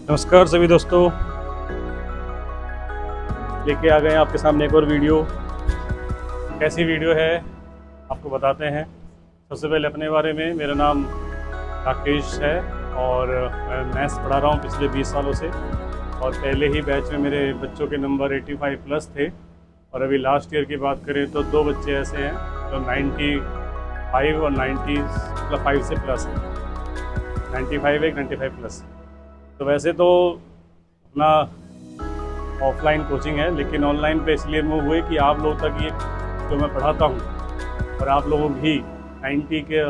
नमस्कार सभी दोस्तों, लेके आ गए आपके सामने एक और वीडियो। कैसी वीडियो है आपको बताते हैं। सबसे पहले अपने बारे में, मेरा नाम राकेश है और मैं मैथ्स पढ़ा रहा हूँ पिछले 20 सालों से। और पहले ही बैच में मेरे बच्चों के नंबर 85 प्लस थे। और अभी लास्ट ईयर की बात करें तो 2 बच्चे ऐसे हैं जो 95 और 95 से प्लस हैं। 95 एक 95 प्लस। तो वैसे तो अपना ऑफलाइन कोचिंग है, लेकिन ऑनलाइन पे इसलिए मूव हुए कि आप लोगों तक ये जो मैं पढ़ाता हूँ और आप लोग भी 90 के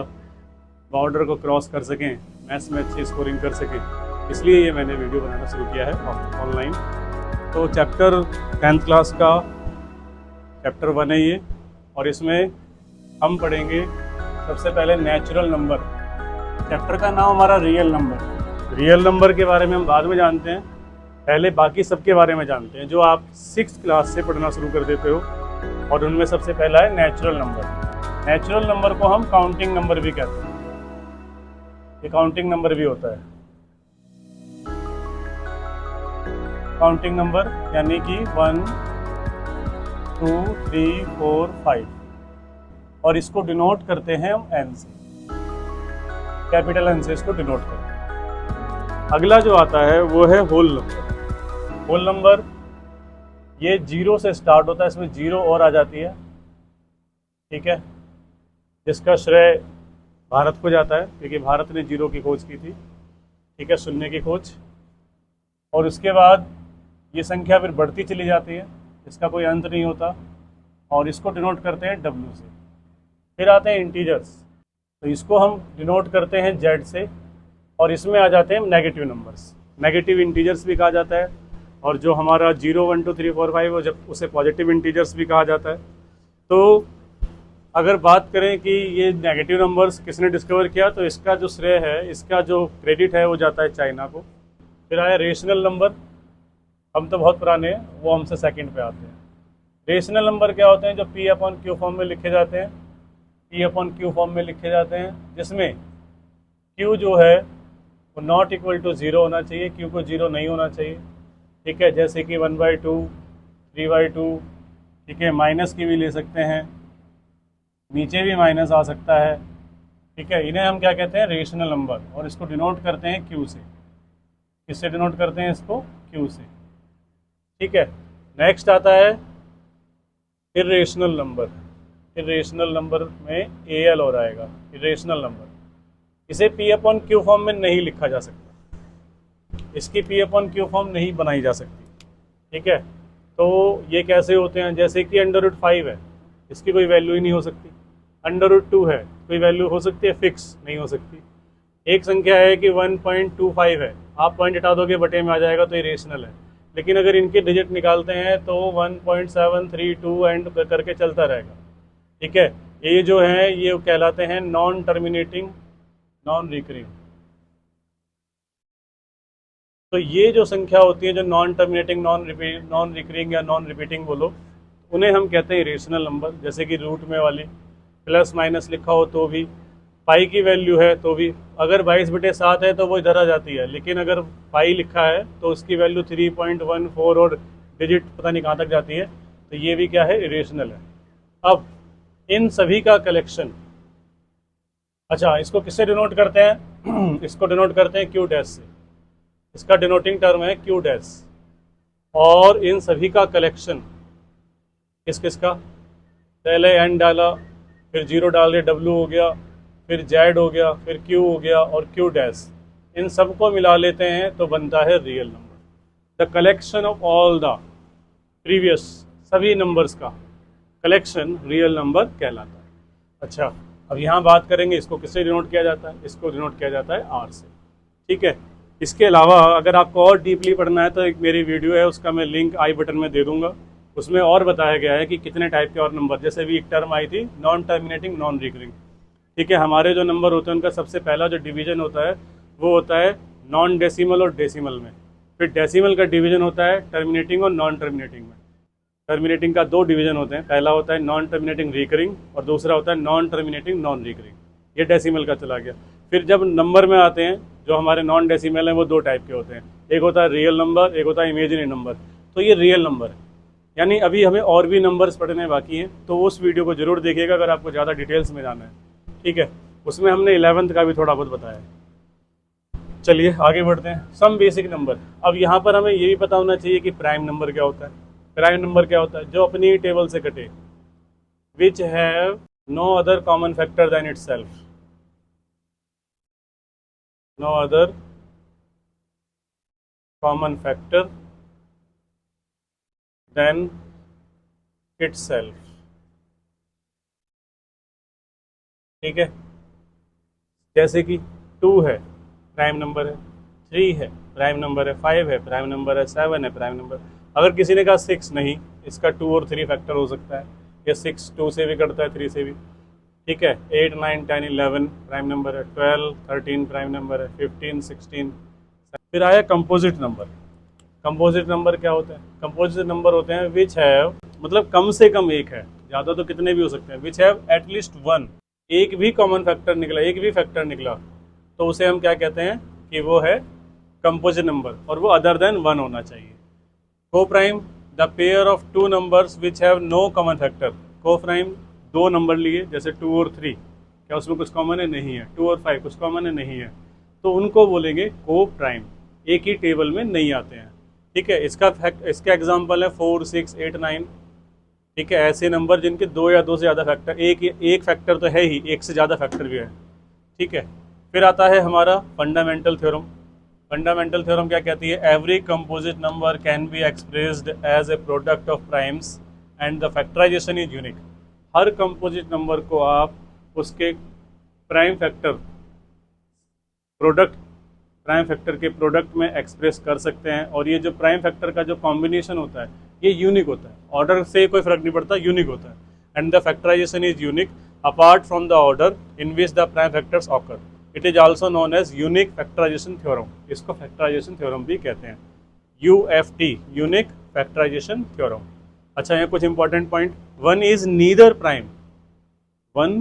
बॉर्डर को क्रॉस कर सकें, मैथ्स में अच्छी स्कोरिंग कर सकें, इसलिए ये मैंने वीडियो बनाना शुरू किया है ऑनलाइन। तो चैप्टर 10th क्लास का चैप्टर 1 है ये, और इसमें हम पढ़ेंगे सबसे पहले नेचुरल नंबर। चैप्टर का नाम हमारा रियल नंबर। रियल नंबर के बारे में हम बाद में जानते हैं, पहले बाकी सबके बारे में जानते हैं जो आप 6th क्लास से पढ़ना शुरू कर देते हो। और उनमें सबसे पहला है नेचुरल नंबर। नेचुरल नंबर को हम काउंटिंग नंबर भी कहते हैं। ये काउंटिंग नंबर भी होता है। काउंटिंग नंबर यानी कि 1 2 3 4 5, और इसको डिनोट करते हैं हम एन से, कैपिटल एन से इसको डिनोट करते हैं। अगला जो आता है वो है होल नंबर। होल नंबर ये 0 से स्टार्ट होता है, इसमें 0 और आ जाती है, ठीक है, जिसका श्रेय भारत को जाता है क्योंकि भारत ने 0 की खोज की थी, ठीक है, शून्य की खोज। और उसके बाद ये संख्या फिर बढ़ती चली जाती है, इसका कोई अंत नहीं होता, और इसको डिनोट करते हैं W से। फिर आते हैं इंटीजर्स, तो इसको हम डिनोट करते हैं Z से, और इसमें आ जाते हैं नेगेटिव नंबर्स, नेगेटिव इंटीजर्स भी कहा जाता है। और जो हमारा 0 1 2 3 4 5 हो, जब उसे पॉजिटिव इंटीजर्स भी कहा जाता है। तो अगर बात करें कि ये नेगेटिव नंबर्स किसने डिस्कवर किया, तो इसका जो श्रेय है, इसका जो क्रेडिट है वो जाता है चाइना को। फिर आया रेशनल नंबर। हम तो बहुत पुराने हैं, वो हमसे सेकंड पे आते हैं। रेशनल नंबर क्या होते हैं? जो P/Q फॉर्म में लिखे जाते हैं, P/Q फॉर्म में लिखे जाते हैं, जिसमें Q जो है वो नॉट इक्वल टू 0 होना चाहिए, Q को 0 नहीं होना चाहिए, ठीक है। जैसे कि 1/2 3/2, ठीक है, माइनस की भी ले सकते हैं, नीचे भी माइनस आ सकता है, ठीक है। इन्हें हम क्या कहते हैं? Rational number. और इसको डिनोट करते हैं Q से। किससे डिनोट करते हैं इसको? Q से, ठीक है। नेक्स्ट आता है इर्रेशनल नंबर। इर्रेशनल नंबर में AL और आएगा, इर्रेशनल नंबर। इसे P/Q फॉर्म में नहीं लिखा जा सकता, इसकी P/Q फॉर्म नहीं बनाई जा सकती, ठीक है। तो ये कैसे होते हैं? जैसे कि √5 है, इसकी कोई वैल्यू ही नहीं हो सकती। √2 है, कोई वैल्यू हो सकती है? फिक्स नहीं हो सकती। एक संख्या है कि 1.25 है, आप पॉइंट हटा दोगे बटे में आ जाएगा, तो ये रेशनल है। लेकिन अगर इनके डिजिट निकालते हैं तो 1.732 एंड करके चलता रहेगा, ठीक है। ये जो है ये कहलाते हैं नॉन टर्मिनेटिंग नॉन रिकरिंग। तो ये जो संख्या होती है जो नॉन टर्मिनेटिंग नॉन रिकरिंग या नॉन रिपीटिंग बोलो, उन्हें हम कहते हैं रेशनल नंबर। जैसे कि रूट में वाली, प्लस माइनस लिखा हो तो भी, पाई की वैल्यू है तो भी, अगर 22/7 है तो वो इधर आ जाती है, लेकिन अगर पाई लिखा है तो उसकी वैल्यू 3.14 और डिजिट पता नहीं कहाँ तक जाती है, तो ये भी क्या है? इरेशनल है। अब इन सभी का कलेक्शन, अच्छा, इसको किससे डिनोट करते हैं? इसको डिनोट करते हैं Q डैश से। इसका डिनोटिंग टर्म है Q डैश। और इन सभी का कलेक्शन किस किस का? पहले N डाला, फिर 0 डाल दिया, W हो गया, फिर Z हो गया, फिर Q हो गया, और Q डैश। इन सबको मिला लेते हैं तो बनता है real number. The collection of all the previous, सभी नंबर्स का कलेक्शन रियल नंबर कहलाता है। अच्छा, अब यहाँ बात करेंगे इसको किससे डिनोट किया जाता है। इसको डिनोट किया जाता है R से, ठीक है। इसके अलावा अगर आपको और डीपली पढ़ना है तो एक मेरी वीडियो है, उसका मैं लिंक आई बटन में दे दूंगा। उसमें और बताया गया है कि कितने टाइप के और नंबर, जैसे भी एक टर्म आई थी नॉन टर्मिनेटिंग नॉन रिकरिंग, ठीक है। हमारे जो नंबर होते हैं उनका सबसे पहला जो डिवीजन होता है वो होता है नॉन डेसिमल और डेसिमल में। फिर डेसिमल का डिवीजन होता है टर्मिनेटिंग और नॉन टर्मिनेटिंग में। टर्मिनेटिंग का दो डिवीजन होते हैं, पहला होता है नॉन टर्मिनेटिंग रिकरिंग और दूसरा होता है नॉन टर्मिनेटिंग नॉन रिकरिंग। ये डेसिमल का चला गया। फिर जब नंबर में आते हैं, जो हमारे नॉन डेसिमल हैं वो दो टाइप के होते हैं, एक होता है रियल नंबर, एक होता है इमेजिनरी नंबर। तो ये रियल नंबर है, यानी अभी हमें और भी नंबर्स पढ़ने बाकी हैं, तो उस वीडियो को जरूर देखिएगा अगर आपको ज़्यादा डिटेल्स में जाना है। ठीक है, उसमें हमने 11th का भी थोड़ा बहुत बताया है। चलिए आगे बढ़ते हैं। Some basic number. अब यहाँ पर हमें ये भी पता होना चाहिए कि प्राइम नंबर क्या होता है। प्राइम नंबर क्या होता है? जो अपनी टेबल से कटे, which have no other common factor than itself, no other common factor than itself. ठीक है, जैसे कि 2 है प्राइम नंबर है, 3 है प्राइम नंबर है, 5 है प्राइम नंबर है, 7 है प्राइम नंबर। अगर किसी ने कहा 6 नहीं, इसका 2 और 3 फैक्टर हो सकता है, ये 6 2 से भी कटता है, 3 से भी। ठीक है, 8 9 10 11 प्राइम नंबर है, 12 13 प्राइम नंबर है, 15 16। फिर आया कंपोजिट नंबर। कंपोजिट नंबर क्या होता है? कंपोजिट नंबर होते हैं विच हैव, मतलब कम से कम एक है, ज़्यादा तो कितने भी हो सकते हैं, विच हैव एटलीस्ट वन, एक भी कॉमन फैक्टर निकला, एक भी फैक्टर निकला, तो उसे हम क्या कहते हैं कि वो है कंपोजिट नंबर, और वो अदर देन 1 होना चाहिए। Coprime, the pair of two numbers which have no common factor. Coprime, दो नंबर लिए जैसे 2 और 3, क्या उसमें कुछ कॉमन है? नहीं है। 2 और 5 कुछ कॉमन है? नहीं है। तो उनको बोलेंगे को प्राइम, एक ही टेबल में नहीं आते हैं। ठीक है, इसका एग्जाम्पल है 4 6 8 9। ठीक है, ऐसे नंबर जिनके दो या दो से ज़्यादा फैक्टर, एक फैक्टर तो है ही, एक से ज़्यादा फैक्टर भी है। ठीक है, फिर आता है हमारा फंडामेंटल थ्योरम। फंडामेंटल थ्योरम क्या कहती है? Every composite number can be expressed as a product of primes and the factorisation is unique. हर कंपोजिट नंबर को आप उसके prime factor product, prime factor के प्रोडक्ट में एक्सप्रेस कर सकते हैं, और ये जो प्राइम फैक्टर का जो कॉम्बिनेशन होता है ये यूनिक होता है, ऑर्डर से कोई फर्क नहीं पड़ता, यूनिक होता है। And the factorisation is unique apart from the order in which the prime factors occur. It is also known as unique factorisation theorem. इसको फैक्टराइजेशन थ्योरम भी कहते हैं, UFT, यूनिक फैक्टराइजेशन थ्योरम। अच्छा, यहाँ कुछ important point. One is neither prime, one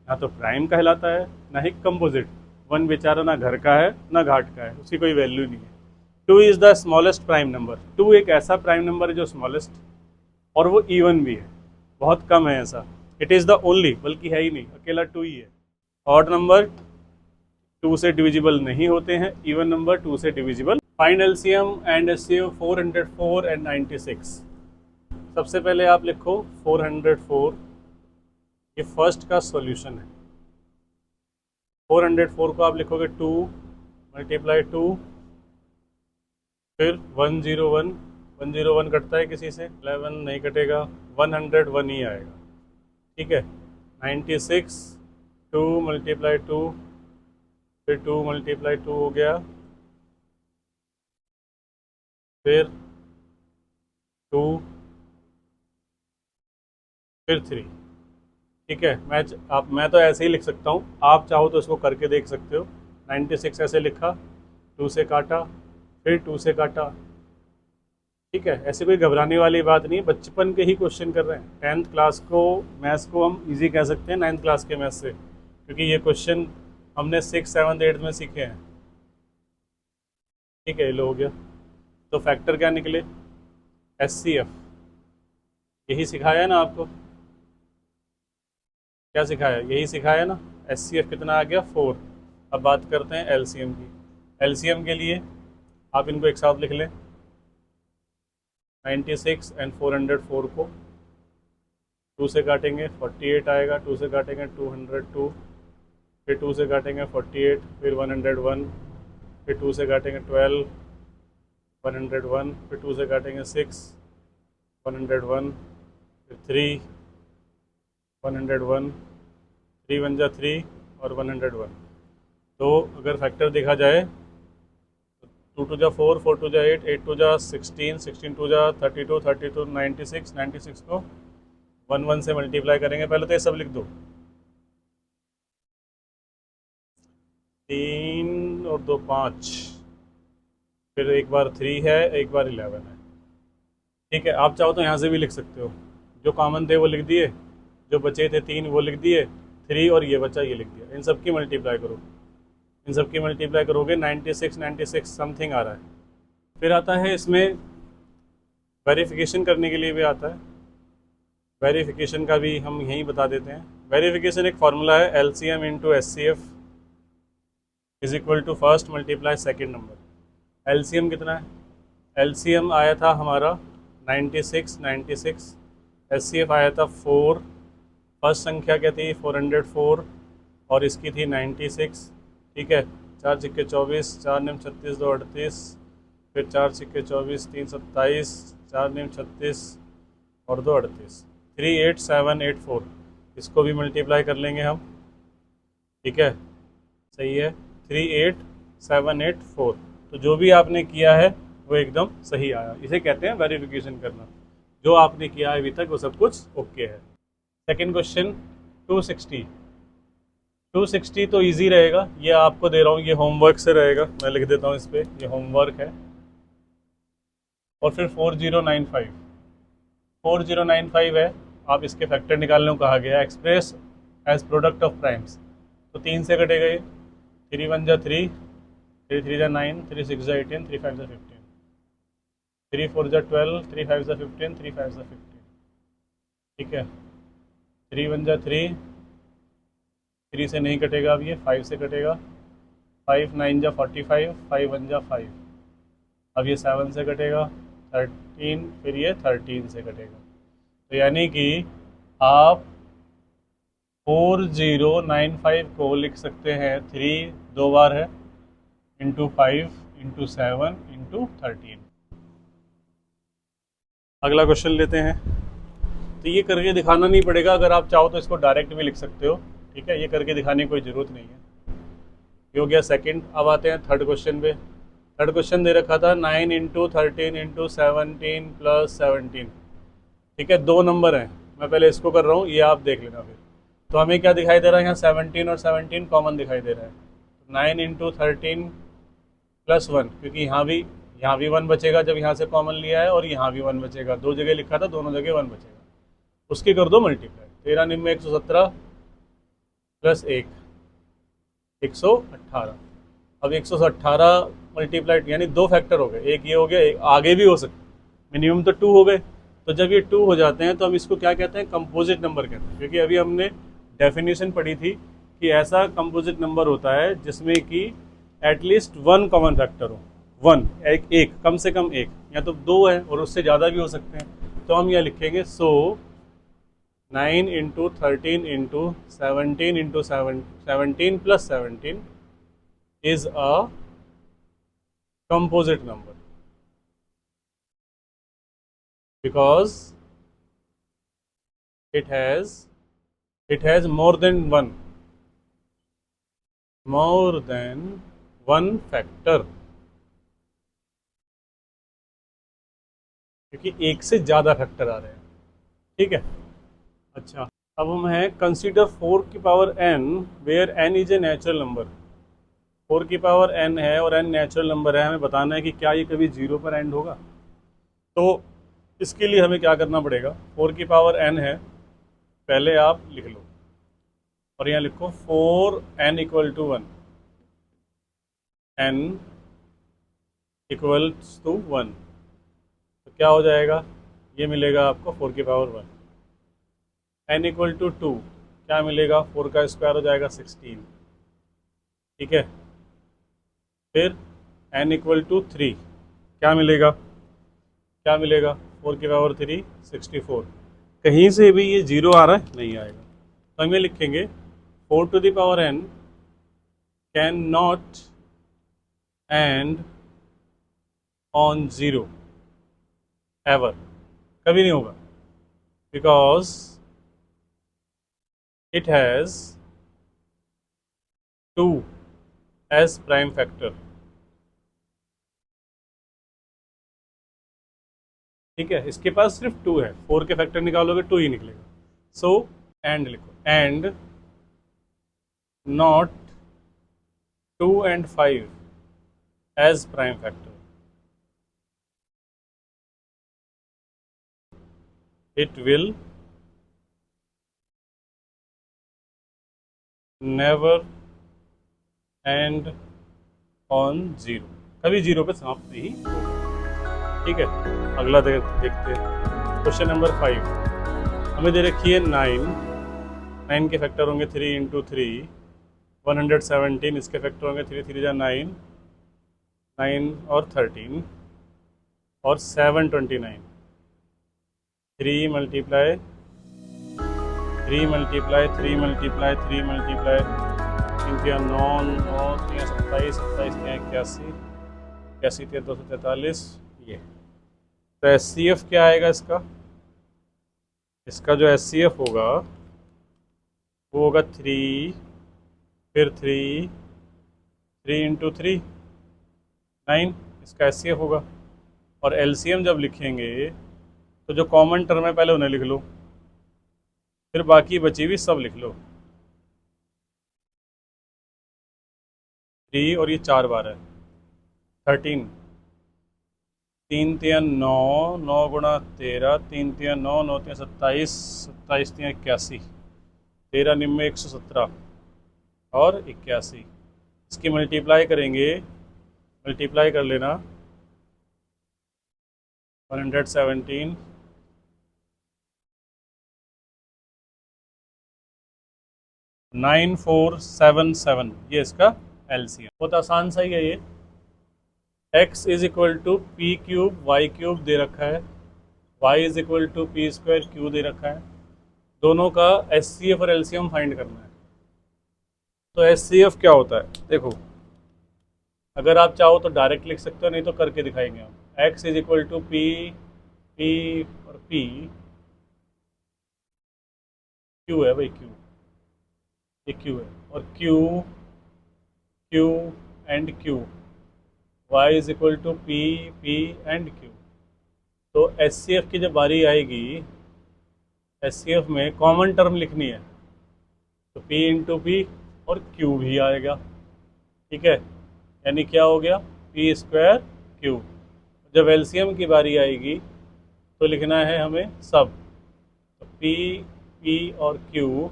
ना तो prime कहलाता है ना ही कंपोजिट। वन बेचारा ना घर का है ना घाट का है, उसकी कोई वैल्यू नहीं है। 2 is the smallest prime number. 2 एक ऐसा प्राइम नंबर है जो स्मॉलेस्ट, और वो इवन भी है, बहुत कम है ऐसा। इट इज़ द ओनली, बल्कि है ही नहीं, अकेला 2 ही है। ऑड नंबर 2 से डिविजिबल नहीं होते हैं, इवन नंबर 2 से divisible. Find LCM and HCF 404 and 96। सबसे पहले आप लिखो 404, ये फर्स्ट का सॉल्यूशन है। 404 को आप लिखोगे 2 मल्टीप्लाई 2, फिर 101, 101 कटता है किसी से? 11 नहीं कटेगा, 101 ही आएगा। ठीक है, 96, 2 मल्टीप्लाई 2, फिर 2 मल्टीप्लाई 2 हो गया, फिर 2, फिर 3। ठीक है, मैं तो ऐसे ही लिख सकता हूँ, आप चाहो तो इसको करके देख सकते हो। 96 ऐसे लिखा, 2 से काटा, फिर 2 से काटा। ठीक है, ऐसे कोई घबराने वाली बात नहीं, बचपन के ही क्वेश्चन कर रहे हैं। 10th क्लास को मैथ्स को हम इजी कह सकते हैं 9th क्लास के मैथ्स से, क्योंकि ये क्वेश्चन हमने 6th 7th 8th में सीखे हैं। ठीक है, ये लो हो गया। तो फैक्टर क्या निकले? HCF, यही सिखाया है ना आपको? क्या सिखाया? यही सिखाया ना। HCF कितना आ गया? 4। अब बात करते हैं LCM की। LCM के लिए आप इनको एक साथ लिख लें, 96 एंड 404 को 2 से काटेंगे 48 आएगा, 2 से काटेंगे 202, फिर 2 से काटेंगे 48, फिर 101, फिर 2 से काटेंगे 12, 101, फिर 2 से काटेंगे 6, 101, फिर 3, 101, 3 1 जा 3 और 101। तो अगर फैक्टर देखा जाए, 2 2 जा 4, 4 2 जा 8, 8 2 जा 16, 16 2 जा 32, 32 96, 96 को 1 1 से मल्टीप्लाई करेंगे। पहले तो ये सब लिख दो, 3 और 2 5, फिर एक बार 3 है, एक बार 11 है। ठीक है, आप चाहो तो यहाँ से भी लिख सकते हो, जो कॉमन थे वो लिख दिए, जो बचे थे 3 वो लिख दिए, 3 और ये बचा ये लिख दिया। इन सब की मल्टीप्लाई करो, इन सब की मल्टीप्लाई करोगे 96 96 समथिंग आ रहा है। फिर आता है इसमें वेरिफिकेशन करने के लिए भी आता है। वेरिफिकेशन का भी हम यहीं बता देते हैं। वेरिफिकेशन एक फार्मूला है, LCM into SCF is equal to first multiply second number. LCM कितना है? LCM आया था हमारा 96 96, SCF आया था 4, फर्स्ट संख्या क्या थी 404 और इसकी थी 96। ठीक है, 4 छिक्के 24, 4 निम 36, 2 38, फिर 4 छिक्के 24, 3 27, 4 निम 36 और 2 38, 38784। इसको भी मल्टीप्लाई कर लेंगे हम। ठीक है, सही है, 38784। तो जो भी आपने किया है वो एकदम सही आया, इसे कहते हैं वेरिफिकेशन करना। जो आपने किया है अभी तक वो सब कुछ ओके है। Second question 260। 260 तो इजी रहेगा, ये आपको दे रहा हूँ, ये होमवर्क से रहेगा, मैं लिख देता हूँ इस पर, ये होमवर्क है। और फिर 4095, 4095 है, आप इसके फैक्टर निकालने को कहा गया है, express as product of primes. तो 3 से कटेगा ये, 3 1 जा 3, 3 3 जा 9, 3 6 जा 18, 3 5 जा 15, 3 4 जा 12, 3 5 जा 15, 3 5 जा 15। ठीक है, 3 1 जा 3, 3 से नहीं कटेगा, अब ये 5 से कटेगा, 5 9 जा 45, 5 1 जा 5, अब ये 7 से कटेगा, 13, फिर ये 13 से कटेगा। तो यानी कि आप 4095 को लिख सकते हैं, 3 दो बार है, इंटू 5 इंटू 7 इंटू 13। अगला क्वेश्चन लेते हैं। तो ये करके दिखाना नहीं पड़ेगा, अगर आप चाहो तो इसको डायरेक्ट भी लिख सकते हो। ठीक है, ये करके दिखाने की कोई ज़रूरत नहीं है। ये हो गया सेकंड। अब आते हैं थर्ड क्वेश्चन पे। थर्ड क्वेश्चन दे रखा था 9 इंटू 13 इंटू 17 प्लस 17। ठीक है, दो नंबर हैं, मैं पहले इसको कर रहा हूँ, ये आप देख लेना फिर। तो हमें क्या दिखाई दे रहा है यहाँ, 17 और 17 कॉमन दिखाई दे रहा है। 9 इंटू 13 प्लस 1, क्योंकि यहाँ भी 1 बचेगा जब यहाँ से कॉमन लिया है, और यहाँ भी 1 बचेगा, दो जगह लिखा था, दोनों जगह 1 बचेगा, उसकी कर दो मल्टीप्लाई। 13 निम में 117 प्लस 1, 118। अब 118 मल्टीप्लाइड यानी दो फैक्टर हो गए, एक ये हो गया, एक आगे भी हो सकता, मिनिमम तो 2 हो गए। तो जब ये 2 हो जाते हैं तो हम इसको क्या कहते हैं, कंपोजिट नंबर कहते हैं। क्योंकि अभी हमने डेफिनेशन पढ़ी थी कि ऐसा कंपोजिट नंबर होता है जिसमें कि एटलीस्ट 1 कॉमन फैक्टर हो, 1 एक कम से कम एक, या तो 2 है और उससे ज़्यादा भी हो सकते हैं। तो हम यह लिखेंगे, सो 9 into 13 into 17 into 17 plus 17 is a composite number because it has more than one factor, क्योंकि एक से ज़्यादा फैक्टर आ रहे हैं। ठीक है, अच्छा, अब हम हैं कंसीडर 4 की power n where n is a natural number. 4 की पावर n है और n नेचुरल नंबर है, हमें बताना है कि क्या ये कभी 0 पर एंड होगा। तो इसके लिए हमें क्या करना पड़ेगा, 4 की पावर n है, पहले आप लिख लो और यहाँ लिखो 4n equal to 1, n equals to 1। तो क्या हो जाएगा, ये मिलेगा आपको 4 की पावर 1। n इक्वल टू 2, क्या मिलेगा, 4 का स्क्वायर हो जाएगा 16। ठीक है, फिर n इक्वल टू 3, क्या मिलेगा, 4 की पावर 3 64। कहीं से भी ये 0 आ रहा है, नहीं आएगा। तो हम ये लिखेंगे 4 to the power n can not end on 0 ever, कभी नहीं होगा, because it has 2 as prime factor. ठीक है, इसके पास सिर्फ 2 है, 4 के फैक्टर निकालोगे 2 ही निकलेगा। सो एंड लिखो, and not 2 and 5 as prime factor. It will never end on zero, कभी जीरो पे समाप्त नहीं होगा। ठीक है, अगला देखते हैं। क्वेश्चन नंबर 5, हमें दे रखी है 9, 9 के फैक्टर होंगे 3 इंटू 3, 117, इसके फैक्टर होंगे 3 3 जा 9, 9 और 13 और 729, 3 मल्टीप्लाई 3 मल्टीप्लाई 3 मल्टीप्लाई 3 मल्टीप्लाई 3 9 9 3 27 27 81 81 3 243, ये। तो SCF क्या आएगा इसका? इसका जो SCF होगा वो होगा 3, फिर 3, 3 इंटू 3 9, इसका SCF होगा। और LCM जब लिखेंगे तो जो कॉमन टर्म है पहले उन्हें लिख लो, फिर बाकी बची हुई सब लिख लो। 3 और ये 4 बार है 13, 3 3 9, 9 गुणा 13, 3 3 9, 9 3 27, 27 3 81, 13 निम्न 117 और 81, इसकी मल्टीप्लाई करेंगे, मल्टीप्लाई कर लेना 117 9477, ये इसका LCM। बहुत आसान सा ही है ये। x is equal to P cube Y cube दे रखा है, y is equal to P square Q दे रखा है। दोनों का SCF और LCM फाइंड करना है। तो SCF क्या होता है देखो, अगर आप चाहो तो डायरेक्ट लिख सकते हो, नहीं तो करके दिखाएंगे हम। x is equal to p, p और p, q है भाई, q, ये q है, और q, q and q, y is equal to p, p and q। तो SCF की जब बारी आएगी, SCF में कॉमन टर्म लिखनी है, तो p इंटू पी और q भी आएगा। ठीक है, यानी क्या हो गया, पी स्क्वायर क्यू। जब LCM की बारी आएगी तो लिखना है हमें सब, तो पी, पी और क्यू,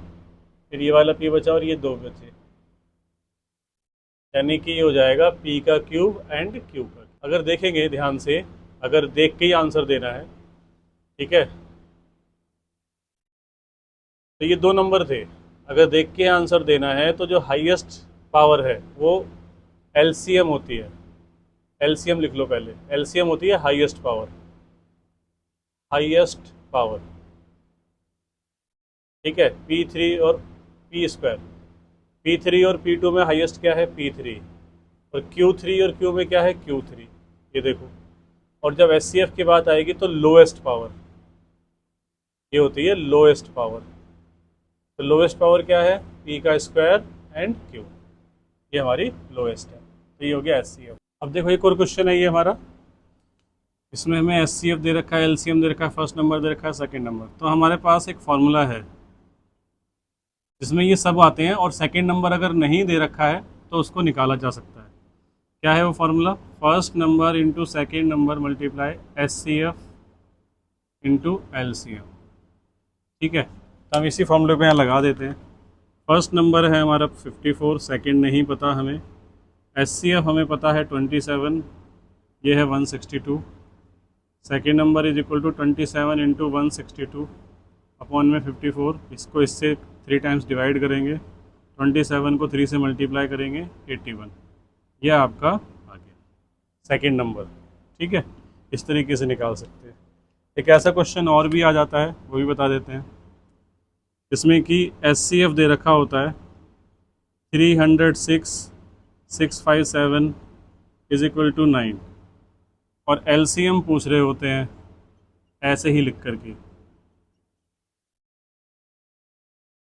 फिर ये वाला p बचा और ये 2 बचे, यानी कि ये हो जाएगा p का क्यूब एंड q का। अगर देखेंगे ध्यान से, अगर देख के ही आंसर देना है, ठीक है, तो ये 2 नंबर थे। अगर देख के आंसर देना है तो जो हाईएस्ट पावर है वो LCM होती है। LCM लिख लो पहले, LCM होती है हाईएस्ट पावर, हाईएस्ट पावर। ठीक है, P3 और P स्क्वायर, P3 और P2 में हाईएस्ट क्या है, P3, और Q3 और Q में क्या है, Q3, ये देखो। और जब SCF की बात आएगी तो लोएस्ट पावर, ये होती है लोएस्ट पावर। तो लोएस्ट पावर क्या है, P का स्क्वायर एंड Q, ये हमारी लोएस्ट है। तो ये हो गया SCF। अब देखो एक और क्वेश्चन है ये हमारा, इसमें हमें SCF दे रखा है, LCM दे रखा है, फर्स्ट नंबर दे रखा है, सेकंड नंबर। तो हमारे पास एक फॉर्मूला है जिसमें ये सब आते हैं, और सेकंड नंबर अगर नहीं दे रखा है तो उसको निकाला जा सकता है। क्या है वो formula, first number into second number multiply SCF into LCM। ठीक है, तो हम इसी फॉर्मूले पे यहाँ लगा देते हैं। फर्स्ट नंबर है हमारा 54, सेकेंड नहीं पता हमें, SCF हमें पता है 27, ये है 162, second number is equal to 27 into 162 upon में 54, इसको इससे 3 टाइम्स डिवाइड करेंगे, 27 को 3 से मल्टीप्लाई करेंगे 81, यह आपका आ गया सेकेंड नंबर। ठीक है, इस तरीके से निकाल सकते हैं। एक ऐसा क्वेश्चन और भी आ जाता है, वो भी बता देते हैं, जिसमें कि SCF दे रखा होता है 306,657 इज इक्वल टू 9, और LCM पूछ रहे होते हैं ऐसे ही लिख करके।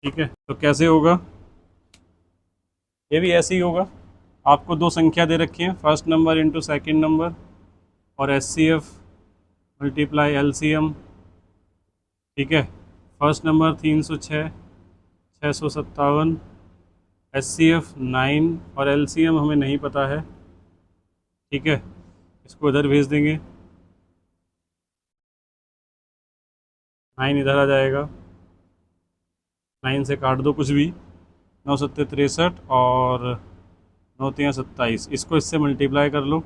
ठीक है, तो कैसे होगा, ये भी ऐसे ही होगा। आपको 2 संख्या दे रखी हैं, first number into second number, और SCF मल्टीप्लाई LCM। ठीक है, फर्स्ट नंबर 306, 657, SCF 9 और LCM हमें नहीं पता है। ठीक है, इसको इधर भेज देंगे। 9 इधर आ जाएगा, 9 से काट दो कुछ भी, 9 सत्ते 63 और 9 तियाँ 27, इसको इससे मल्टीप्लाई कर लो।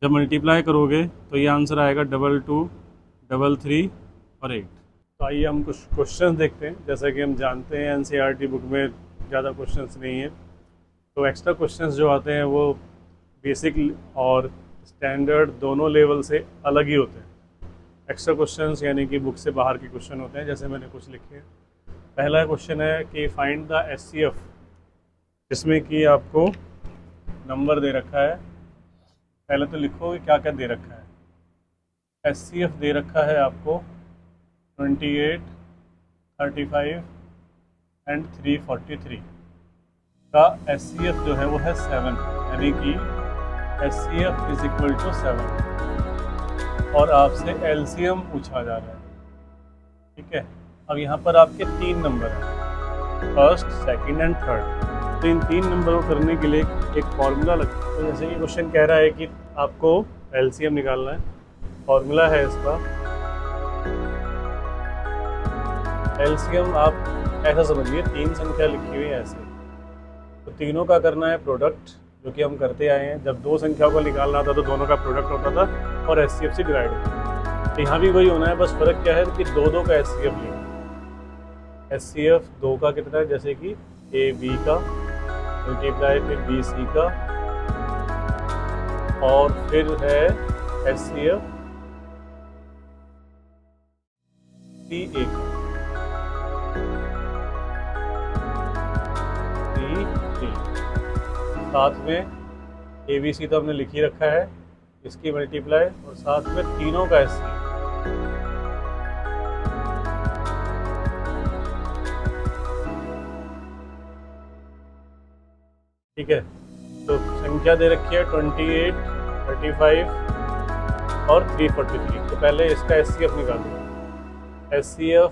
जब मल्टीप्लाई करोगे तो ये आंसर आएगा 22, 33 और 8। तो आइए हम कुछ क्वेश्चंस देखते हैं। जैसा कि हम जानते हैं एनसीईआरटी बुक में ज़्यादा क्वेश्चंस नहीं है, तो एक्स्ट्रा क्वेश्चंस जो आते हैं वो बेसिक और स्टैंडर्ड दोनों लेवल से अलग ही होते हैं। एक्स्ट्रा क्वेश्चंस यानी कि बुक से बाहर के क्वेश्चन होते हैं, जैसे मैंने कुछ लिखे हैं। पहला क्वेश्चन है कि फाइंड द एचसीएफ, जिसमें कि आपको नंबर दे रखा है। पहले तो लिखो कि क्या क्या दे रखा है। एचसीएफ दे रखा है आपको 28, 35 एंड 343 का एचसीएफ जो है वो है 7, यानी कि एचसीएफ इज इक्वल टू 7, और आपसे एलसीएम पूछा जा रहा है। ठीक है, अब यहाँ पर आपके 3 नंबर हैं, फर्स्ट, सेकंड एंड थर्ड। तो इन 3 नंबरों को करने के लिए एक फॉर्मूला लगता है। तो जैसे ये क्वेश्चन कह रहा है कि आपको एलसीएम निकालना है, फॉर्मूला है इसका। एलसीएम आप ऐसा समझिए, 3 संख्या लिखी हुई है ऐसे, तो तीनों का करना है प्रोडक्ट, जो कि हम करते आए हैं। जब 2 संख्याओं को निकालना था तो दोनों का प्रोडक्ट होता था और एचसीएफ से डिवाइड होता था। तो यहाँ भी वही होना है, बस फर्क क्या है कि 2 का एचसीएफ लेंगे। एचसीएफ 2 का कितना है, जैसे कि ए बी का मल्टीप्लाई फिर बी सी का, और फिर है एचसीएफ सी ए का, साथ में ए बी सी तो हमने लिख ही रखा है, इसकी मल्टीप्लाई और साथ में तीनों का एचसीएफ। ठीक है, तो संख्या दे रखी है 28, 35 और 343। तो पहले इसका एचसीएफ निकालो। एचसीएफ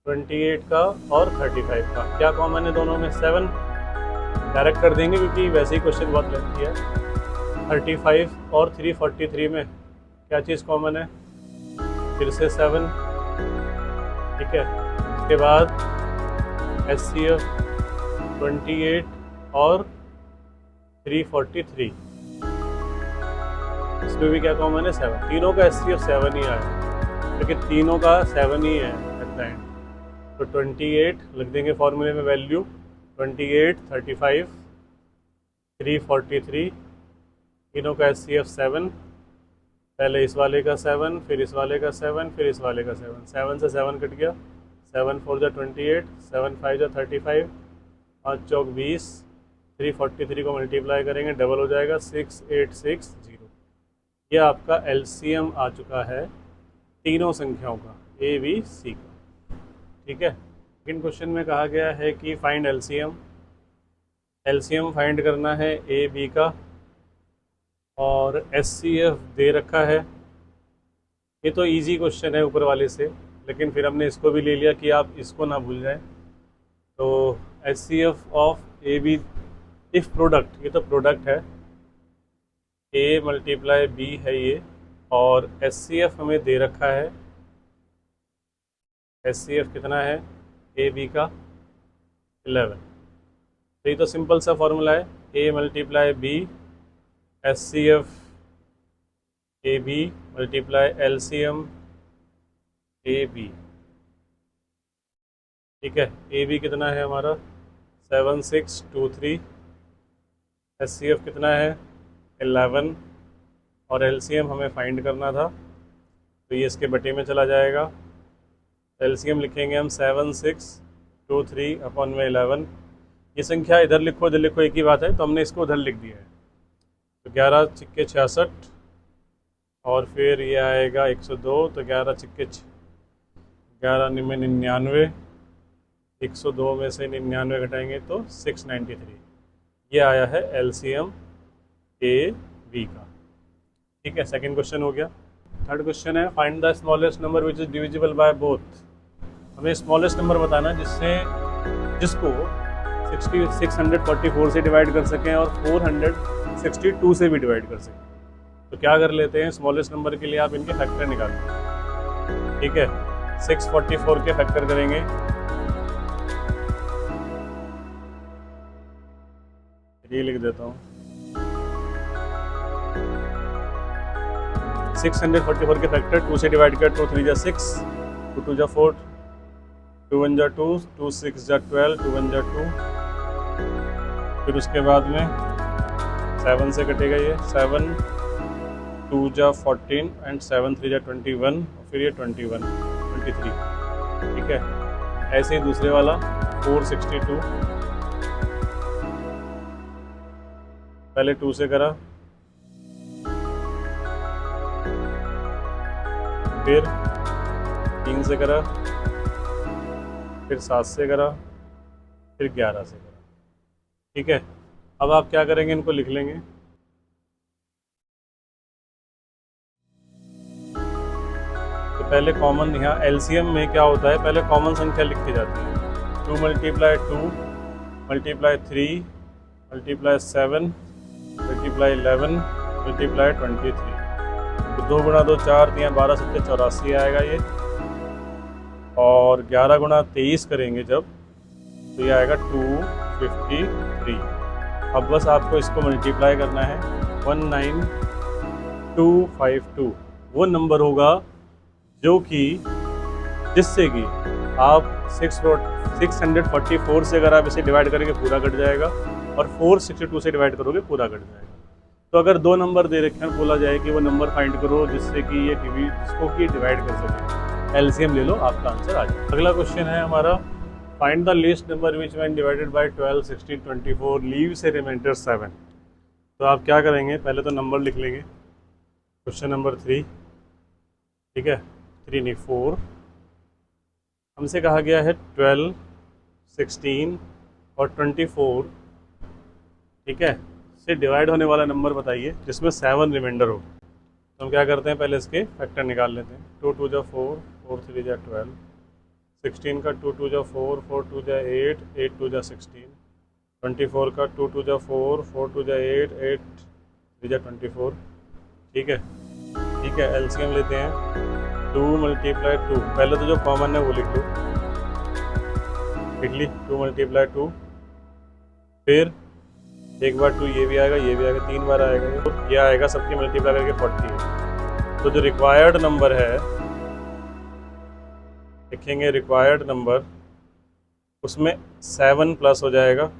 28 का और 35 का क्या कॉमन है दोनों में, 7। डायरेक्ट कर देंगे क्योंकि वैसे ही क्वेश्चन बहुत लेंथी है। 35 और 343 में क्या चीज़ कॉमन है, फिर से 7। ठीक है, उसके बाद एचसीएफ 28 और 343, इसमें भी क्या कॉमन है, 7। तीनों का एचसीएफ 7 ही आया, क्योंकि तीनों का 7 ही है एट द एंड। तो 28 लिख देंगे फॉर्मूले में वैल्यू, 28, 35, 343, तीनों का एचसीएफ 7। पहले इस वाले का 7, फिर इस वाले का 7, फिर इस वाले का 7। 7 से 7 कट गया, 7 4 जा 28, 7 5 जा 35, 5 चौक 20, 343 को मल्टीप्लाई करेंगे डबल हो जाएगा 6860। ये आपका एलसीएम आ चुका है तीनों संख्याओं का, ए बी सी का। ठीक है, सेकंड क्वेश्चन में कहा गया है कि फाइंड एलसीएम। एलसीएम फाइंड करना है ए बी का, और एचसीएफ दे रखा है। ये तो इजी क्वेश्चन है ऊपर वाले से, लेकिन फिर हमने इसको भी ले लिया कि आप इसको ना भूल जाएं। तो HCF of a b if product, ये तो प्रोडक्ट है, ए मल्टीप्लाई बी है ये, और एचसीएफ हमें दे रखा है। एचसीएफ कितना है ए बी का, 11। तो ये तो सिंपल सा फॉर्मूला है, A multiply B HCF A B multiply LCM A B. ठीक है, ए बी कितना है हमारा 7623, एचसीएफ कितना है 11, और एलसीएम हमें फाइंड करना था, तो ये इसके बटे में चला जाएगा। एलसीएम लिखेंगे हम 7623 अपॉन में 11। ये संख्या इधर लिखो इधर लिखो एक ही बात है, तो हमने इसको उधर लिख दिया है। तो 11 छिक्के 66, और फिर ये आएगा 102, तो 11 छिक्के 11 में 99, 102 में से 99 घटाएंगे तो 693। ये आया है एलसीएम ए बी का। ठीक है, सेकंड क्वेश्चन हो गया। थर्ड क्वेश्चन है find the smallest number which is divisible by both. हमें स्मॉलेस्ट नंबर बताना जिसको 644 से डिवाइड कर सकें और 462 से भी डिवाइड कर सकें। तो क्या कर लेते हैं, स्मॉलेस्ट नंबर के लिए आप इनके फैक्टर निकाल लें। ठीक है, 644 के फैक्टर करेंगे, ये लिख देता हूँ। 644 के फैक्टर 2 से डिवाइड कर, 2 3 जा 6, 2 2 जा 4, 2 1 जा 2, 2 6 जा 12, 2 1 जा 2, फिर उसके बाद में 7 से कटेगा ये 7, 2 जा 14 एंड 7 3 जा 21, और फिर ये 21 23, ठीक है। ऐसे ही दूसरे वाला 462, पहले 2 से करा, फिर 3 से करा, फिर 7 से करा, फिर 11 से करा, ठीक है। अब आप क्या करेंगे, इनको लिख लेंगे। तो पहले कॉमन, यहाँ एलसीएम में क्या होता है, पहले कॉमन संख्या लिखी जाती है। 2 multiply 2 multiply 3 multiply 7 multiply 11 multiply 23, तो 2 गुणा 2 4, 3 12 7 84 आएगा ये, और 11 गुणा 23 करेंगे जब, तो ये आएगा 253। अब बस आपको इसको मल्टीप्लाई करना है, 19252 वो नंबर होगा जो कि जिससे कि आप 644 से अगर आप इसे डिवाइड करेंगे पूरा कट जाएगा, और 462 से डिवाइड करोगे पूरा कट जाएगा। तो अगर दो नंबर दे रखे हैं, बोला जाए कि वो नंबर फाइंड करो जिससे कि ये जिसको कि डिवाइड कर सके, एलसीएम ले लो, आपका आंसर आ जाए। अगला क्वेश्चन है हमारा, find the least number which when divided by 12 16 24 leaves a reminder 7। तो आप क्या करेंगे, पहले तो नंबर लिख लेंगे। क्वेश्चन नंबर 3, ठीक है, 3 नहीं 4, हमसे कहा गया है 12 16 और 24, ठीक है, से डिवाइड होने वाला नंबर बताइए जिसमें 7 रिमाइंडर हो। तो हम क्या करते हैं, पहले इसके फैक्टर निकाल लेते हैं। 2 2 जा 4, 4 3 जा 12, 16 का 2 2 जा 4, 4 2 जा 8, 8 2 जा 16, 24 का 2 2 जा 4, 4 2 जा 8, 8 3 जा 24, ठीक है। ठीक है, एलसीएम लेते हैं। 2 मल्टीप्लाई 2, पहले तो जो कॉमन है वो लिख लो, लिख ली 2 मल्टीप्लाई 2, फिर एक बार 2 ये भी आएगा, ये भी आएगा, 3 बार आएगा ये आएगा, सबकी मल्टीप्लाई करके 48। तो जो रिक्वायर्ड नंबर है, लिखेंगे रिक्वायर्ड नंबर, उसमें 7 प्लस हो जाएगा,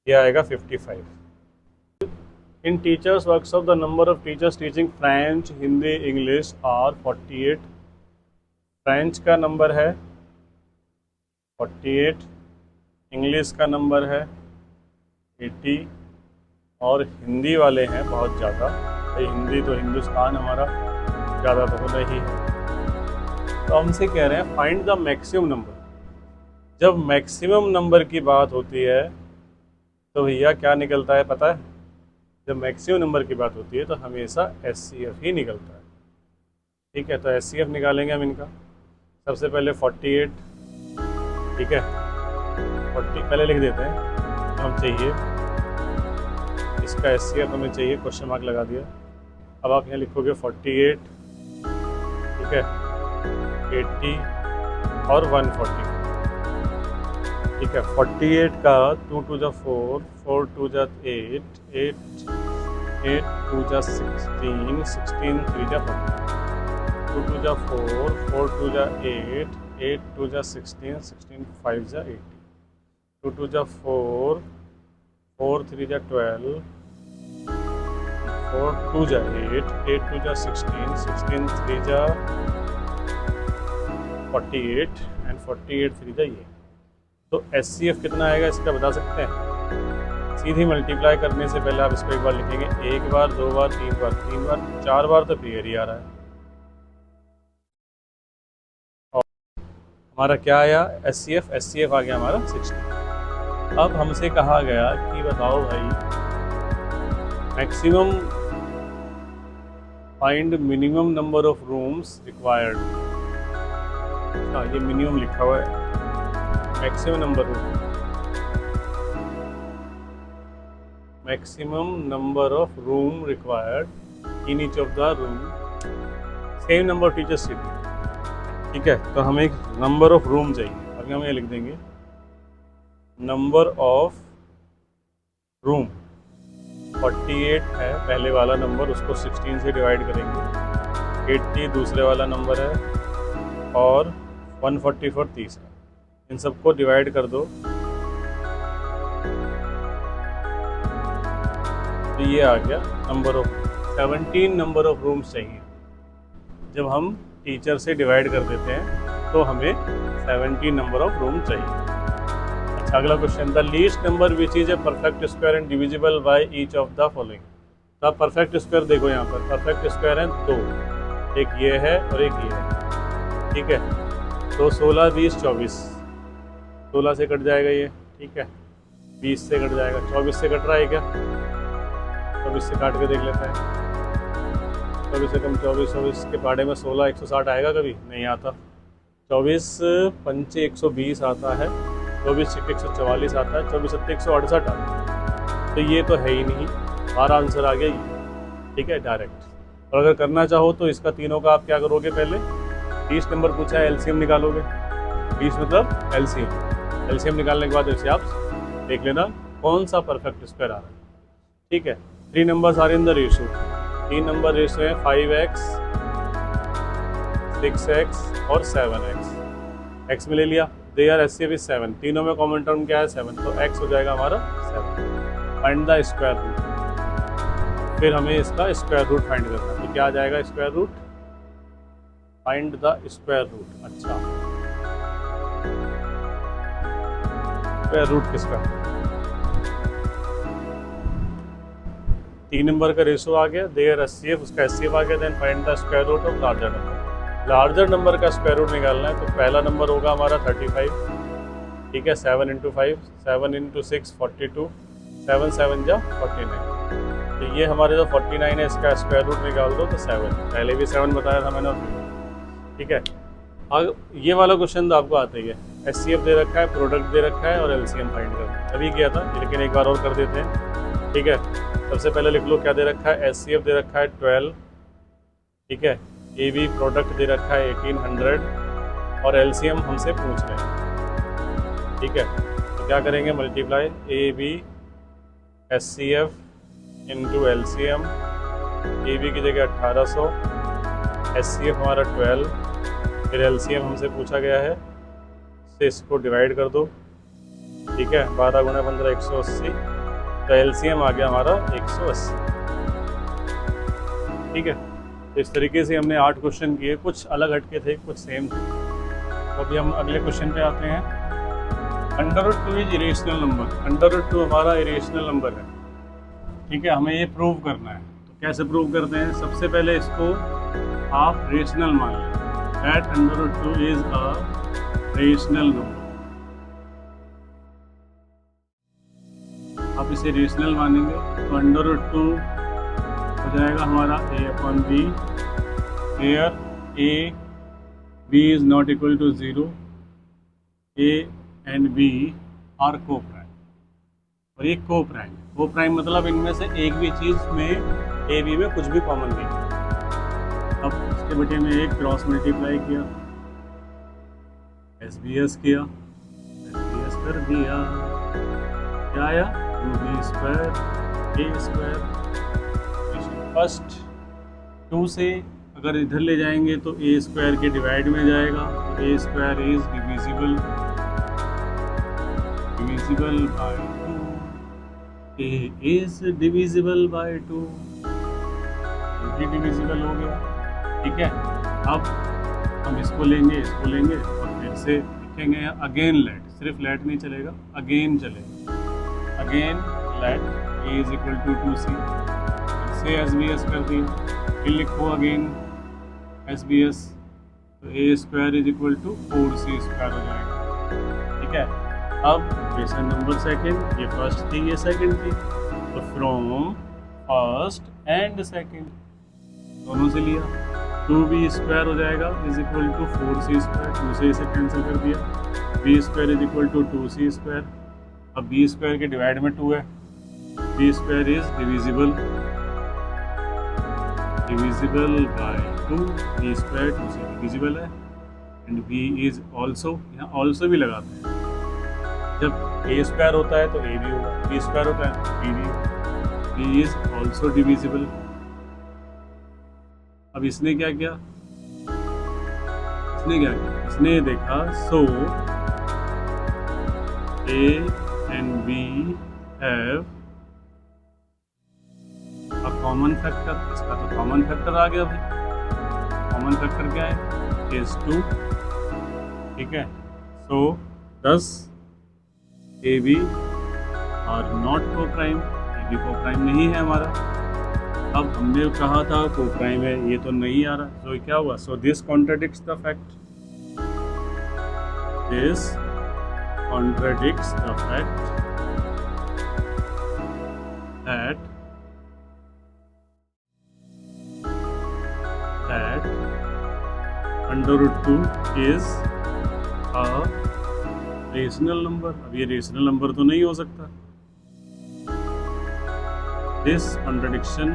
ये आएगा 55। In teachers workshop the number of teachers teaching French Hindi English are 48। French का नंबर है 48, इंग्लिश का नंबर है 80, और हिंदी वाले हैं बहुत ज़्यादा, हिंदी तो हिंदुस्तान हमारा ज़्यादा तो होना ही है। तो हमसे कह रहे हैं फाइंड द मैक्सिमम नंबर। जब मैक्सिमम नंबर की बात होती है तो भैया क्या निकलता है पता है, जब मैक्सिमम नंबर की बात होती है तो हमेशा एचसीएफ ही निकलता है, ठीक है। तो एचसीएफ निकालेंगे हम इनका। सबसे पहले 48, ठीक है, 40 पहले लिख देते हैं, तो हम चाहिए इसका एचसीएफ हमें चाहिए, क्वेश्चन मार्क लगा दिया। अब आप यहाँ लिखोगे 48, ठीक है, 80 और 140, ठीक है। 48 का 2 2 जा 4, 4 2 जा 8, 8 2 जा 16, 16 3 जा 40, 2 2 जा 4, 4 2 जा 8, 8 2 जा 16, 16 5 जा 80, 2 2 जा 4, 4 3 जा 12, 4 2 जा 8, 8 2 जा 16, 16 3 जा 48 एंड 48 3 जा ये। तो एचसीएफ कितना आएगा इसका बता सकते हैं? सीधी मल्टीप्लाई करने से पहले आप इसको एक बार लिखेंगे, एक बार, दो बार, तीन बार, 4 बार तो क्लियर ही आ रहा है। और हमारा क्या आया एचसीएफ? एचसीएफ आ गया हमारा 60। अब हमसे कहा गया कि बताओ भाई maximum find minimum number of rooms required. हाँ, ये मिनिमम लिखा हुआ है, maximum number room, maximum number of room required in each of the room, same number of teachers seated। ठीक है, तो हमें एक नंबर ऑफ रूम चाहिए। अभी हम ये लिख देंगे नंबर ऑफ रूम 48 है पहले वाला नंबर, उसको 16 से डिवाइड करेंगे। 80 दूसरे वाला नंबर है और 144 तीसरा। इन सबको डिवाइड कर दो तो ये आ गया number of 17 number of rooms चाहिए। जब हम टीचर से डिवाइड कर देते हैं तो हमें 17 नंबर ऑफ रूम चाहिए। अच्छा, अगला question, the least number which is a perfect square and divisible by each of the following. तो आप परफेक्ट स्क्वायर देखो, यहाँ पर परफेक्ट स्क्वायर है 2, एक ये है और एक ये है। ठीक है, तो 16, 20, 24, 16 से कट जाएगा ये। ठीक है, 20 से कट जाएगा, 24 से कट रहा है क्या? 24 से काट के देख लेते हैं। 24 से कम 24, 24 के पाड़े में 16, 160 आएगा कभी? नहीं आता। 24 पंचे 120 आता है, 24 छक्के 144 आता है, 24 सत्ते 168 आता है। तो ये तो है ही नहीं, हमारा आंसर आ गया ये। ठीक है, डायरेक्ट। और अगर करना चाहो तो इसका तीनों का आप क्या करोगे, पहले 30 नंबर पूछा है, एलसीएम निकालोगे। 20 मतलब एलसीएम। एलसीएम निकालने के बाद इसे आप देख लेना कौन सा परफेक्ट स्क्वायर आ रहा है। ठीक है, 3 numbers are in the ratio. 3 number ratio है 5x, 6x और 7x। x में ले लिया, देयर एचसीएफ इज 7, तीनों में कॉमन टर्म क्या है 7, तो x हो जाएगा हमारा 7। फाइंड द स्क्वायर रूट, फिर हमें इसका स्क्वायर रूट फाइंड करना है। तो क्या आ जाएगा square root? Find the square root. अच्छा, स्क्वायर रूट किसका? 3 नंबर का रेशो आ गया, देयर एचसीएफ, उसका एचसीएफ आ गया। Then find the square root of larger number. Larger number का स्क्वायर रूट निकालना है, तो पहला नंबर होगा हमारा 35। ठीक है, 7 × 5, 7 × 6 42, 7 7 जा 49। तो ये हमारे जो 49 है इसका स्क्वायर रूट निकाल दो तो 7, पहले भी 7 बताया था मैंने। ठीक है, अब ये वाला क्वेश्चन तो आपको आता ही है। एचसीएफ दे रखा है, प्रोडक्ट दे रखा है और एलसीएम फाइंड करना है। अभी किया था, लेकिन एक बार और कर देते हैं। ठीक है, सबसे पहले लिख लो क्या दे रखा है। एचसीएफ दे रखा है 12। ठीक है, ए बी प्रोडक्ट दे रखा है 1800 और एलसीएम हमसे पूछ रहे हैं। ठीक है, तो क्या करेंगे, multiply a b HCF into LCM. A b की जगह 1800, एचसीएफ हमारा 12, फिर एलसीएम हमसे पूछा गया है, से इसको डिवाइड कर दो। ठीक है, 12 × 15 180, तो एलसीएम आ गया हमारा 180। ठीक है, तो इस तरीके से हमने 8 क्वेश्चन किए, कुछ अलग हटके थे, कुछ सेम थे। तो अभी हम अगले क्वेश्चन पे आते हैं। √2 इज इरेशनल नंबर। √2 हमारा इरेशनल नंबर है। ठीक है, हमें ये प्रूव करना है। तो कैसे प्रूव करते हैं? सबसे पहले इसको आप रेशनल मान लें, that √2 is a rational number. आप इसे रेशनल मानेंगे तो √2 हो जाएगा हमारा a/b, where a b is not equal to 0, a and b are coprime. और ये को-प्राइम, को-प्राइम मतलब इनमें से एक भी चीज़ में a b में कुछ भी कॉमन नहीं। अब इसके बटे में एक क्रॉस मल्टीप्लाई किया, SBS किया, SBS कर दिया, क्या आया 2b² a²। फर्स्ट 2 से अगर इधर ले जाएंगे तो a² के डिवाइड में जाएगा, तो a² is divisible by 2, a is divisible by 2, ये डिविजिबल हो गया। ठीक है, अब हम इसको लेंगे और फिर से लिखेंगे अगेन लेट, सिर्फ लेट नहीं चलेगा, अगेन चलेगा। Again let a is equal to 2c, से SBS कर दिया, फिर लिखो अगेन SBS, तो a² is equal to 4c² हो जाएगा। ठीक है, अब इक्वेशन नंबर सेकंड, ये फर्स्ट थी ये सेकंड थी, तो फ्रॉम फर्स्ट एंड सेकंड दोनों से लिया, 2b² हो जाएगा इज इक्वल टू 4c², 2 से इसे कैंसिल कर दिया, b² is equal to 2c²। अब b² के डिवाइड में 2 है, b² is divisible by 2, b² 2 से डिविजिबल है, एंड बी इज ऑल्सो, यहाँ ऑल्सो भी लगाते हैं। जब ए स्क्वायर होता है तो ए भी होगा, बी स्क्वायर होता है तो बी भी होगा। B is also divisible. अब इसने क्या किया, इसने देखा so A and B have a common factor. इसका तो कॉमन फैक्टर आ गया भाई। कॉमन फैक्टर क्या है, इज 2। ठीक है, सो दस ए बी आर नॉट को प्राइम, ए बी को प्राइम नहीं है हमारा। अब हमने कहा था को प्राइम है, ये तो नहीं आ रहा, तो क्या हुआ, so this contradicts the fact, this contradicts the fact that under root 2 is a rational number. अब ये रेशनल नंबर तो नहीं हो सकता। This contradiction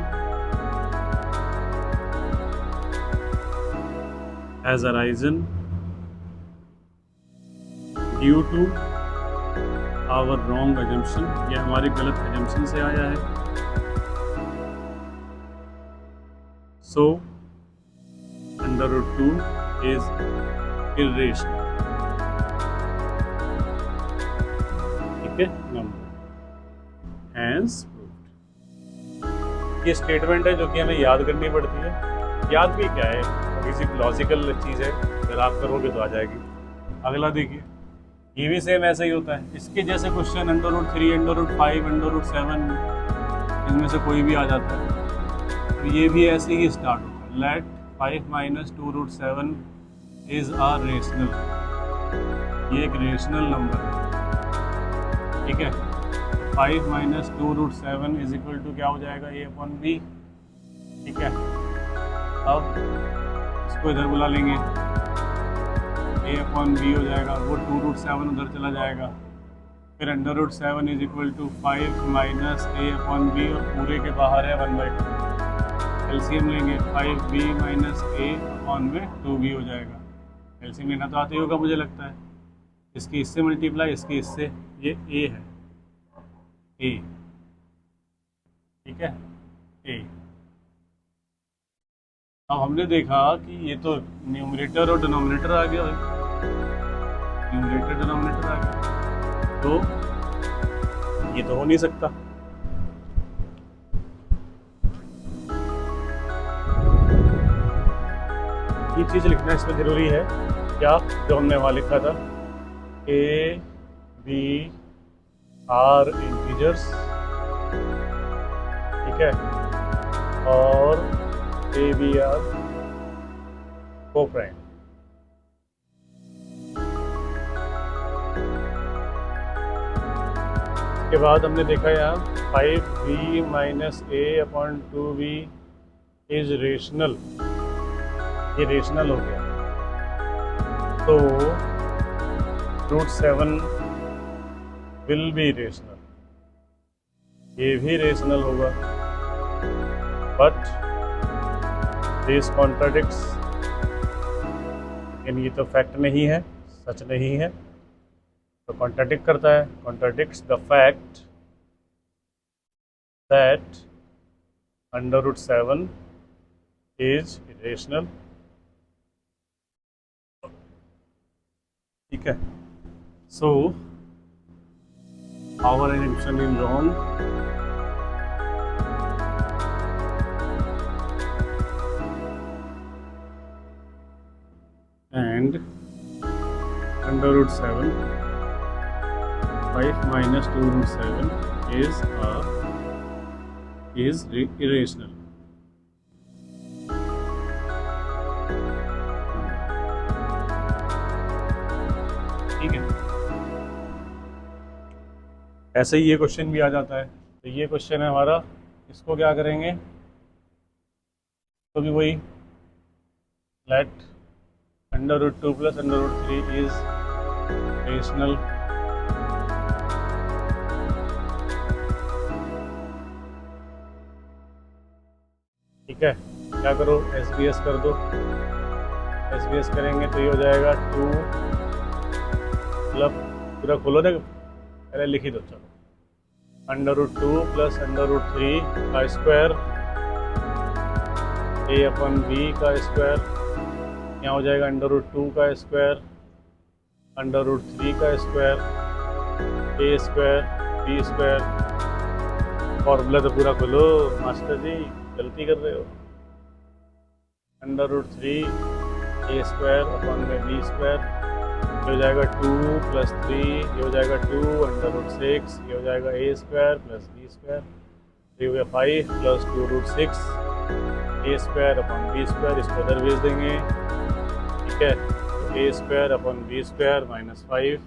has arisen due to our wrong assumption, ये हमारी गलत एजम्पशन से आया है। So under root 2 is irrational. ठीक है, नंबर हैंस प्रूव्ड। ये स्टेटमेंट है जो कि हमें याद करनी पड़ती है। याद भी क्या है, थोड़ी सी लॉजिकल चीज़ है, अगर आप करोगे तो आ जाएगी। अगला देखिए, ये भी सेम ऐसा ही होता है। इसके जैसे question under root 3, under root 5, under root 7, इनमें से कोई भी आ जाता है। तो ये भी ऐसे ही स्टार्ट होता है। Let 5 minus 2 root 7 is a rational, ये एक रेशनल नंबर है। ठीक है, 5 minus 2 root 7 is equal to क्या हो जाएगा, ए अपॉन बी। ठीक है, अब इसको इधर बुला लेंगे, ए अपॉन बी हो जाएगा, वो 2 रूट 7 उधर चला जाएगा। फिर under root 7 is equal to 5 minus a upon b, और पूरे के बाहर है 1/2। एलसीएम लेंगे, 5b माइनस ए अपॉन में 2b हो जाएगा। एलसीएम लेना तो आते ही होगा मुझे लगता है। इसकी इससे मल्टीप्लाई, इसकी इससे, ये a है, a। ठीक है, a। अब हमने देखा कि ये तो न्यूमरेटर और डिनोमिनेटर आ गया भाई, न्यूमरेटर डिनोमिनेटर आ गया, तो ये तो हो नहीं सकता। ये चीज़ लिखना इसमें ज़रूरी है, क्या जो हमने वहाँ लिखा था, ए बी आर इंटीजर्स। ठीक है, और ए बी आर को प्राइम। इसके बाद हमने देखा यहाँ 5b minus a upon 2b is rational, ये रेशनल हो गया। तो रूट 7 विल बी रेशनल, ये भी रेशनल होगा, बट दिस कॉन्ट्राडिक्ट्स, लेकिन ये तो फैक्ट नहीं है, सच नहीं है, तो कॉन्ट्राडिक्ट करता है, contradicts the fact that under root 7 is irrational. ठीक है, so our assumption is wrong, and under root 7 5 minus 2 root 7 is irrational। ठीक है, ऐसे ही ये क्वेश्चन भी आ जाता है। तो ये क्वेश्चन है हमारा, इसको क्या करेंगे, तो भी वही let under root 2 plus under root 3 is rational. ठीक है, क्या करो, SBS कर दो, एस करेंगे तो ये हो जाएगा 2, मतलब पूरा खोलो ना, पहले लिख ही दो चलो, √2 प्लस √3 का स्क्वायर a/b का स्क्वायर, यहाँ हो जाएगा √2 का स्क्वायर, √3 का square, a square b square. Formula तो पूरा खोलो मास्टर जी, गलती कर रहे हो। √3 a स्क्वायर अपॉन में b स्क्वायर, ये हो जाएगा 2 प्लस 3, ये हो जाएगा 2 √6, ये हो जाएगा a square plus b square, ये हो गया 5 plus 2√6 a square upon b square, इसको उधर भेज देंगे, ठीक है। तो a square upon b square -5,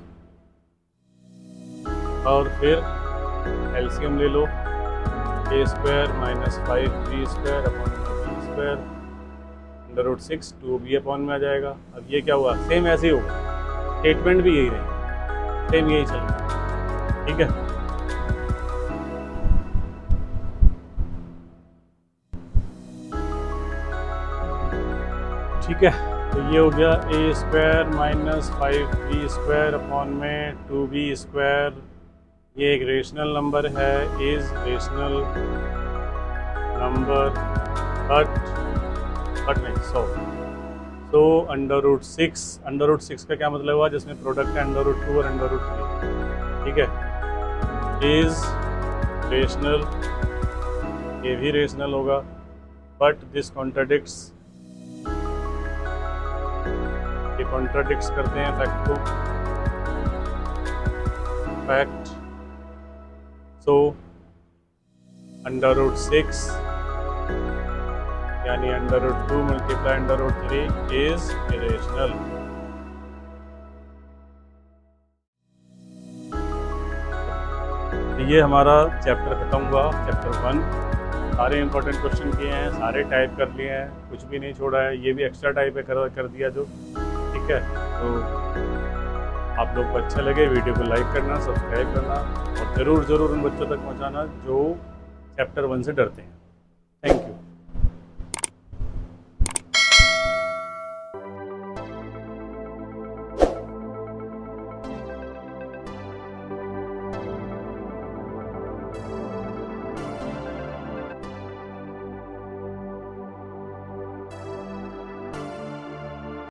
और फिर एलसीएम ले लो, a square -5b square upon b square, √6 2b upon में आ जाएगा। अब ये क्या हुआ, सेम ऐसे ही होगा, स्टेटमेंट भी यही रहेगी, सेम यही चलेगा, ठीक है। ठीक है, तो ये हो गया a square -5b square upon में 2b स्क्वायर। ये एक रेशनल नंबर है, इज रेशनल नंबर बट नहीं सो √6 का क्या मतलब हुआ, जिसमें प्रोडक्ट है √2 और √3, ठीक है। इज रेशनल, ये भी रेशनल होगा, बट दिस कॉन्ट्राडिक्ट्स, ये कॉन्ट्राडिक्ट्स करते हैं फैक्ट को, फैक्ट। सो √6 यानी √2 मल्टीप्लाई √3 इज इरेशनल। ये हमारा चैप्टर खत्म हुआ, चैप्टर 1। सारे इंपॉर्टेंट क्वेश्चन किए हैं, सारे टाइप कर लिए हैं, कुछ भी नहीं छोड़ा है। ये भी एक्स्ट्रा टाइप है कर दिया जो, ठीक है। तो आप लोग को अच्छा लगे, वीडियो को लाइक करना, सब्सक्राइब करना, और ज़रूर उन बच्चों तक पहुंचाना जो चैप्टर 1 से डरते हैं। Thank you.